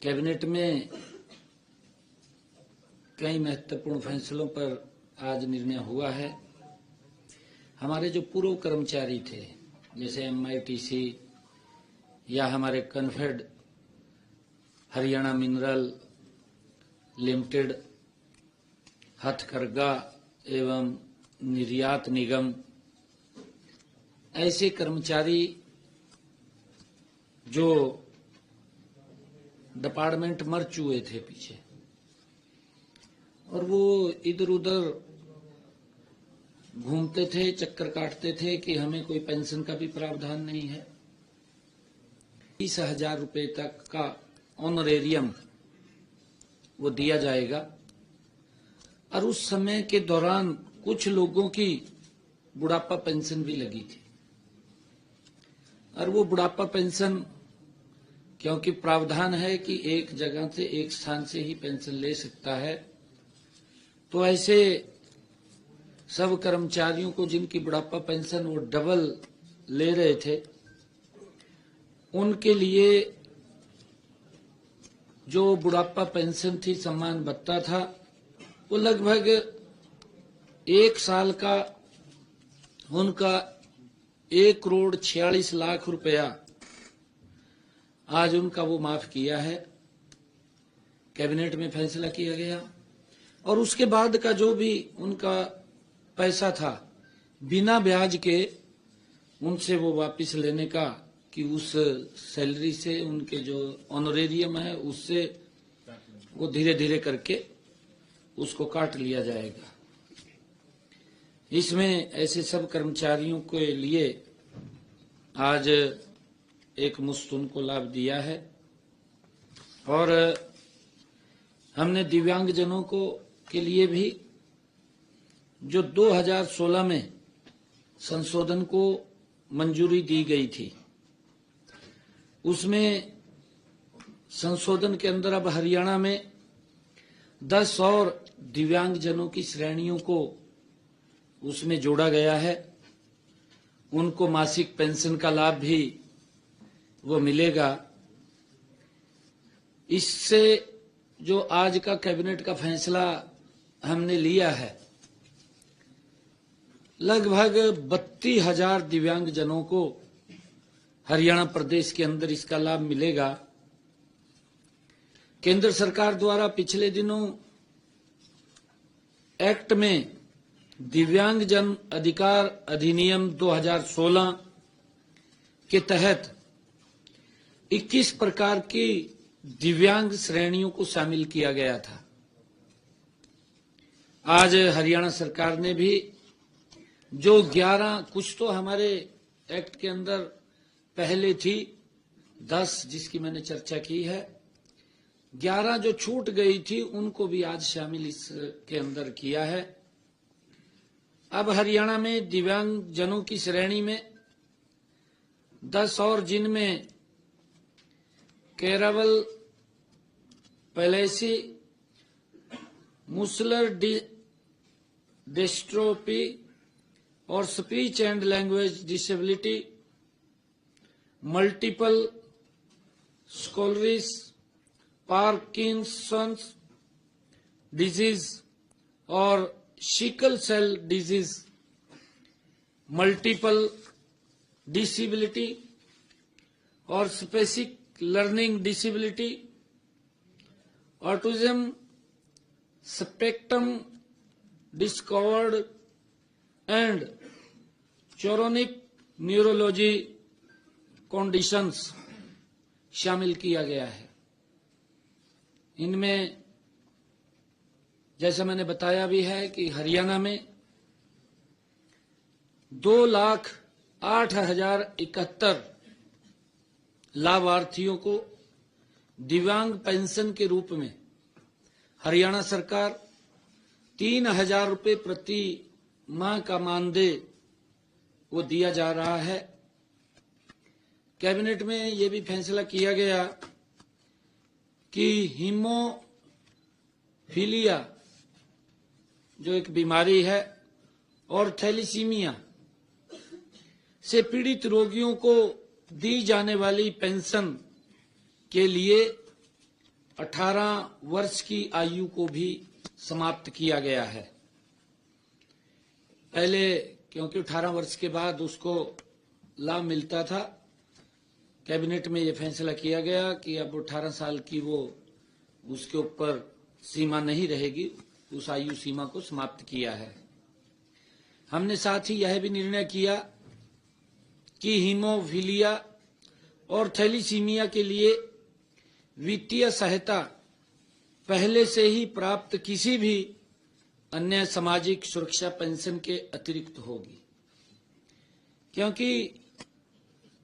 Cabinet में कई महत्वपूर्ण फैसलों पर आज निर्णय हुआ है। हमारे जो पूर्व कर्मचारी थे, जैसे MITC या हमारे कन्फेड हरियाणा मिनरल लिमिटेड, हथकरघा एवं निर्यात निगम, ऐसे कर्मचारी जो डिपार्टमेंट मर चुके थे पीछे, और वो इधर उधर घूमते थे, चक्कर काटते थे कि हमें कोई पेंशन का भी प्रावधान नहीं है। 30,000 रुपए तक का ऑनरेरियम वो दिया जाएगा। और उस समय के दौरान कुछ लोगों की बुढ़ापा पेंशन भी लगी थी, और वो बुढ़ापा पेंशन, क्योंकि प्रावधान है कि एक जगह से एक स्थान से ही पेंशन ले सकता है, तो ऐसे सब कर्मचारियों को जिनकी बुढ़ापा पेंशन वो डबल ले रहे थे, उनके लिए जो बुढ़ापा पेंशन थी, सम्मान भत्ता था, वो लगभग 1 साल का उनका 1,46,00,000 रुपया आज उनका वो माफ किया है। कैबिनेट में फैसला किया गया। और उसके बाद का जो भी उनका पैसा था, बिना ब्याज के उनसे वो वापस लेने का, कि उस सैलरी से उनके जो ऑनरेरियम है उससे वो धीरे धीरे करके उसको काट लिया जाएगा। इसमें ऐसे सब कर्मचारियों के लिए आज एक मुश्त उनको लाभ दिया है। और हमने दिव्यांगजनों को के लिए भी जो 2016 में संशोधन को मंजूरी दी गई थी, उसमें संशोधन के अंदर अब हरियाणा में 10 और दिव्यांगजनों की श्रेणियों को उसमें जोड़ा गया है। उनको मासिक पेंशन का लाभ भी वो मिलेगा। इससे जो आज का कैबिनेट का फैसला हमने लिया है, लगभग 32,000 दिव्यांगजनों को हरियाणा प्रदेश के अंदर इसका लाभ मिलेगा। केंद्र सरकार द्वारा पिछले दिनों एक्ट में दिव्यांगजन अधिकार अधिनियम 2016 के तहत 21 प्रकार की दिव्यांग श्रेणियों को शामिल किया गया था। आज हरियाणा सरकार ने भी जो 11, कुछ तो हमारे एक्ट के अंदर पहले थी 10 जिसकी मैंने चर्चा की है, 11 जो छूट गई थी उनको भी आज शामिल इसके अंदर किया है। अब हरियाणा में दिव्यांगजनों की श्रेणी में 10 और, जिनमें केरावल पैलेसी, मुसलर डिस्ट्रोफी और speech and language disability, multiple sclerosis, Parkinson's disease और sickle cell disease, multiple disability और specific learning disability, autism spectrum disorder and chronic neurology conditions शामिल किया गया है। इनमें जैसा मैंने बताया भी है कि हरियाणा में 2,08,071 लाभार्थियों को दिव्यांग पेंशन के रूप में हरियाणा सरकार 3,000 रुपए प्रति माह का मानदेय वो दिया जा रहा है। कैबिनेट में ये भी फैसला किया गया कि हीमोफीलिया जो एक बीमारी है और थैलीसीमिया से पीड़ित रोगियों को दी जाने वाली पेंशन के लिए 18 वर्ष की आयु को भी समाप्त किया गया है। पहले क्योंकि 18 वर्ष के बाद उसको लाभ मिलता था, कैबिनेट में ये फैसला किया गया कि अब 18 साल की वो उसके ऊपर सीमा नहीं रहेगी, उस आयु सीमा को समाप्त किया है। हमने साथ ही यह भी निर्णय किया कि हीमोफीलिया और थैलीसीमिया के लिए वित्तीय सहायता पहले से ही प्राप्त किसी भी अन्य सामाजिक सुरक्षा पेंशन के अतिरिक्त होगी, क्योंकि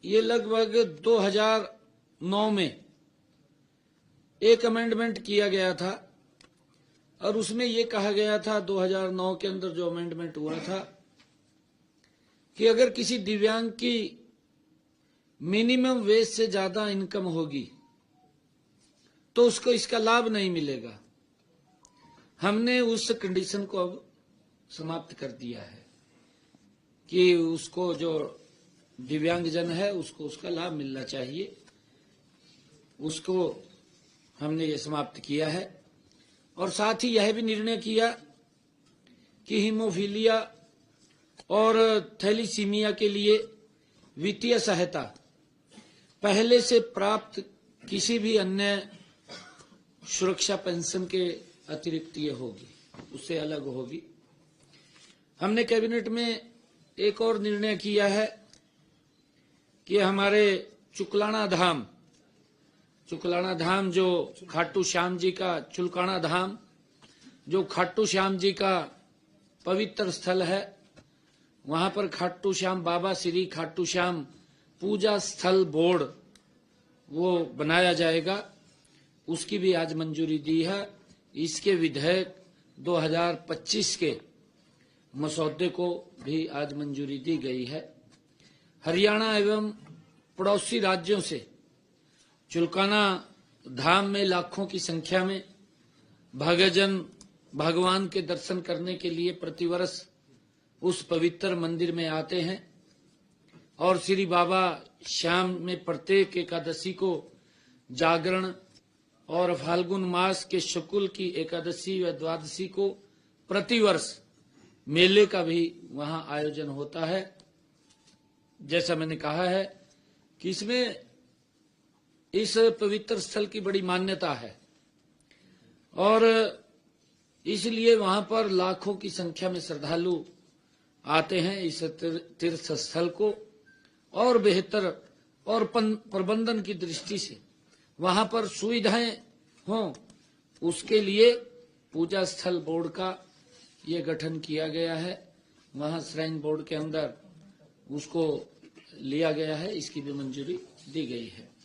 ये लगभग 2009 में एक अमेंडमेंट किया गया था और उसमें ये कहा गया था, 2009 के अंदर जो अमेंडमेंट हुआ था, कि अगर किसी दिव्यांग की मिनिमम वेज से ज्यादा इनकम होगी तो उसको इसका लाभ नहीं मिलेगा। हमने उस कंडीशन को अब समाप्त कर दिया है कि उसको जो दिव्यांगजन है उसको उसका लाभ मिलना चाहिए, उसको हमने ये समाप्त किया है। और साथ ही यह भी निर्णय किया कि हीमोफीलिया और थैलीसीमिया के लिए वित्तीय सहायता पहले से प्राप्त किसी भी अन्य सुरक्षा पेंशन के अतिरिक्त ये होगी, उससे अलग होगी। हमने कैबिनेट में एक और निर्णय किया है कि हमारे चुकलाना धाम जो खाटू श्याम जी का चुलकाना धाम, जो खाटू श्याम जी का पवित्र स्थल है, वहां पर खाटू श्याम बाबा श्री खाटू श्याम पूजा स्थल बोर्ड वो बनाया जाएगा, उसकी भी आज मंजूरी दी है। इसके विधेयक 2025 के मसौदे को भी आज मंजूरी दी गई है। हरियाणा एवं पड़ोसी राज्यों से चुलकाना धाम में लाखों की संख्या में भक्तजन भगवान के दर्शन करने के लिए प्रतिवर्ष उस पवित्र मंदिर में आते हैं और श्री बाबा श्याम में प्रत्येक एकादशी को जागरण और फाल्गुन मास के शुक्ल की एकादशी व द्वादशी को प्रतिवर्ष मेले का भी वहां आयोजन होता है। जैसा मैंने कहा है कि इसमें इस पवित्र स्थल की बड़ी मान्यता है और इसलिए वहां पर लाखों की संख्या में श्रद्धालु आते हैं इस तीर्थ स्थल को और बेहतर और प्रबंधन की दृष्टि से वहां पर सुविधाएं हों, उसके लिए पूजा स्थल बोर्ड का ये गठन किया गया है। वहां श्राइन बोर्ड के अंदर उसको लिया गया है, इसकी भी मंजूरी दी गई है।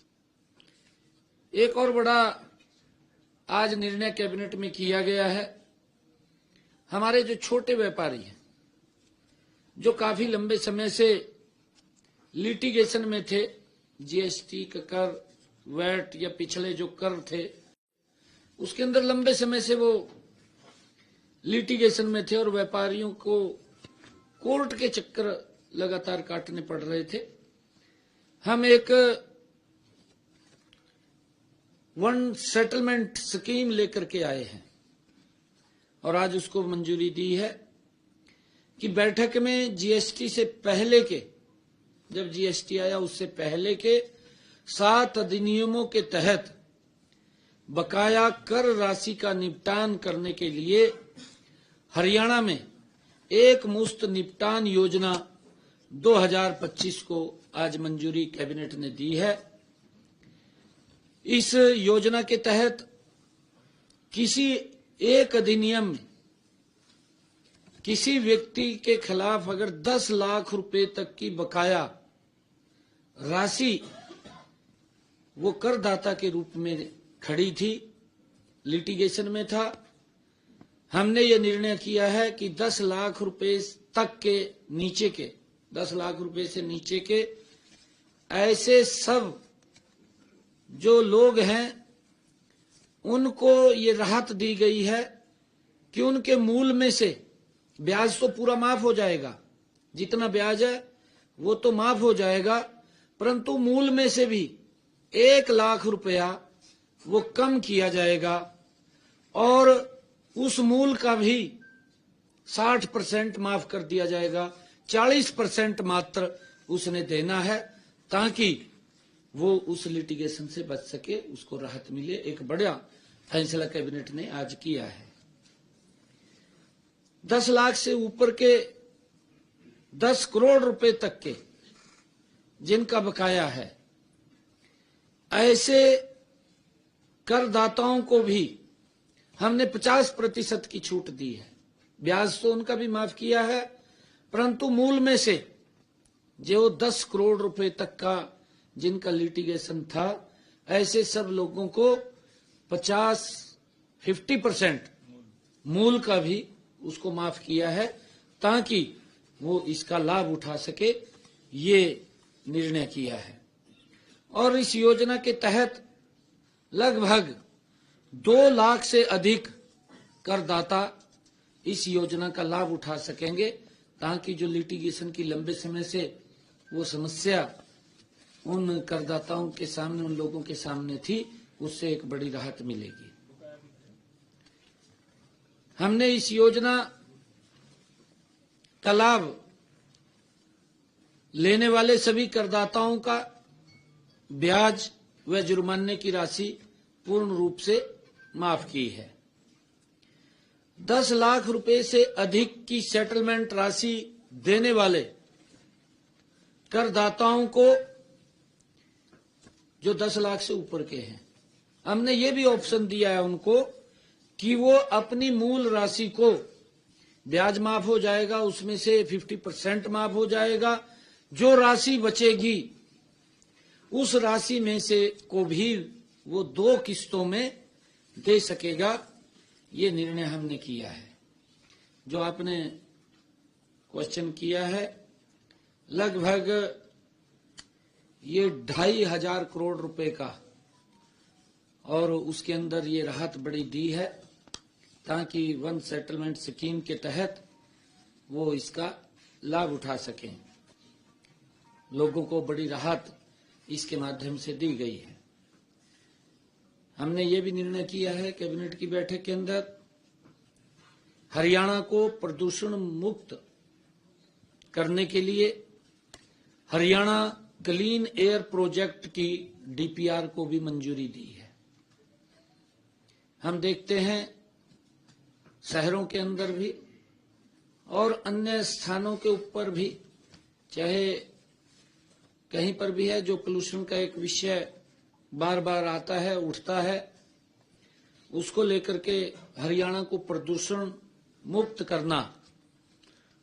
एक और बड़ा आज निर्णय कैबिनेट में किया गया है, हमारे जो छोटे व्यापारी हैं जो काफी लंबे समय से लिटिगेशन में थे, जीएसटी का कर, वैट या पिछले जो कर थे उसके अंदर लंबे समय से वो लिटिगेशन में थे और व्यापारियों को कोर्ट के चक्कर लगातार काटने पड़ रहे थे। हम एक वन सेटलमेंट स्कीम लेकर के आए हैं और आज उसको मंजूरी दी है कि बैठक में जीएसटी से पहले के, जब जीएसटी आया उससे पहले के 7 अधिनियमों के तहत बकाया कर राशि का निपटान करने के लिए हरियाणा में एक मुश्त निपटान योजना 2025 को आज मंजूरी कैबिनेट ने दी है। इस योजना के तहत किसी एक अधिनियम में किसी व्यक्ति के खिलाफ अगर 10 लाख रुपए तक की बकाया राशि वो करदाता के रूप में खड़ी थी, लिटिगेशन में था, हमने ये निर्णय किया है कि 10 लाख रुपए तक के नीचे के, 10 लाख रुपए से नीचे के ऐसे सब जो लोग हैं उनको ये राहत दी गई है कि उनके मूल में से ब्याज तो पूरा माफ हो जाएगा, जितना ब्याज है वो तो माफ हो जाएगा, परंतु मूल में से भी 1 लाख रुपया वो कम किया जाएगा और उस मूल का भी 60% माफ कर दिया जाएगा। 40% मात्र उसने देना है ताकि वो उस लिटिगेशन से बच सके, उसको राहत मिले। एक बड़ा फैसला कैबिनेट ने आज किया है। 10 लाख से ऊपर के 10 करोड़ रुपए तक के जिनका बकाया है, ऐसे करदाताओं को भी हमने 50% की छूट दी है। ब्याज तो उनका भी माफ किया है, परंतु मूल में से जो 10 करोड़ रुपए तक का जिनका लिटिगेशन था, ऐसे सब लोगों को 50% मूल का भी उसको माफ किया है ताकि वो इसका लाभ उठा सके, ये निर्णय किया है। और इस योजना के तहत लगभग 2 लाख से अधिक करदाता इस योजना का लाभ उठा सकेंगे ताकि जो लिटिगेशन की लंबे समय से वो समस्या उन करदाताओं के सामने, उन लोगों के सामने थी, उससे एक बड़ी राहत मिलेगी। हमने इस योजना का लाभ लेने वाले सभी करदाताओं का ब्याज व जुर्माने की राशि पूर्ण रूप से माफ की है। 10 लाख रुपए से अधिक की सेटलमेंट राशि देने वाले करदाताओं को, जो 10 लाख से ऊपर के हैं, हमने ये भी ऑप्शन दिया है उनको कि वो अपनी मूल राशि को, ब्याज माफ हो जाएगा, उसमें से 50% माफ हो जाएगा, जो राशि बचेगी उस राशि में से को भी वो 2 किस्तों में दे सकेगा। ये निर्णय हमने किया है। जो आपने क्वेश्चन किया है, लगभग ये 2,500 करोड़ रुपए का, और उसके अंदर ये राहत बड़ी दी है ताकि वन सेटलमेंट स्कीम के तहत वो इसका लाभ उठा सकें। लोगों को बड़ी राहत इसके माध्यम से दी गई है। हमने ये भी निर्णय किया है कैबिनेट की बैठक के अंदर, हरियाणा को प्रदूषण मुक्त करने के लिए हरियाणा क्लीन एयर प्रोजेक्ट की डीपीआर को भी मंजूरी दी है। हम देखते हैं शहरों के अंदर भी और अन्य स्थानों के ऊपर भी, चाहे कहीं पर भी है, जो पोल्यूशन का एक विषय बार बार आता है, उठता है, उसको लेकर के हरियाणा को प्रदूषण मुक्त करना,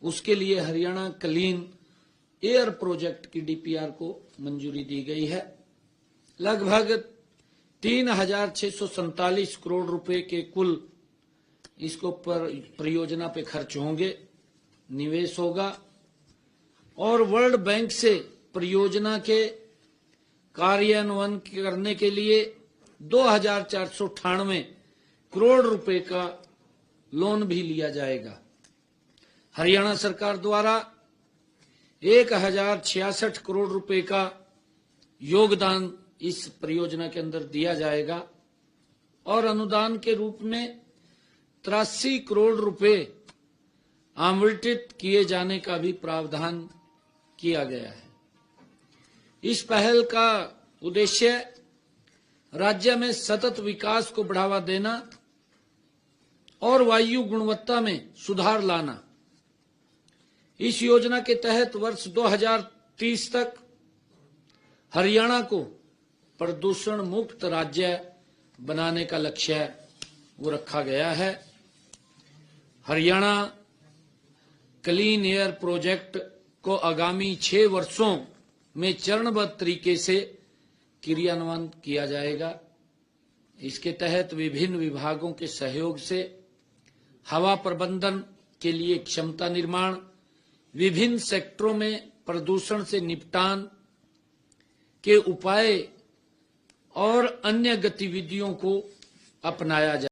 उसके लिए हरियाणा क्लीन एयर प्रोजेक्ट की डीपीआर को मंजूरी दी गई है। लगभग 3,647 करोड़ रुपए के कुल इसको परियोजना पे खर्च होंगे, निवेश होगा, और वर्ल्ड बैंक से परियोजना के कार्यान्वयन करने के लिए 2,498 करोड़ रुपए का लोन भी लिया जाएगा। हरियाणा सरकार द्वारा 1,066 करोड़ रुपए का योगदान इस परियोजना के अंदर दिया जाएगा और अनुदान के रूप में 83 करोड़ रुपए आवंटित किए जाने का भी प्रावधान किया गया है। इस पहल का उद्देश्य राज्य में सतत विकास को बढ़ावा देना और वायु गुणवत्ता में सुधार लाना। इस योजना के तहत वर्ष 2030 तक हरियाणा को प्रदूषण मुक्त राज्य बनाने का लक्ष्य वो रखा गया है। हरियाणा क्लीन एयर प्रोजेक्ट को आगामी 6 वर्षों में चरणबद्ध तरीके से क्रियान्वयन किया जाएगा। इसके तहत विभिन्न विभागों के सहयोग से हवा प्रबंधन के लिए क्षमता निर्माण, विभिन्न सेक्टरों में प्रदूषण से निपटान के उपाय और अन्य गतिविधियों को अपनाया जाए।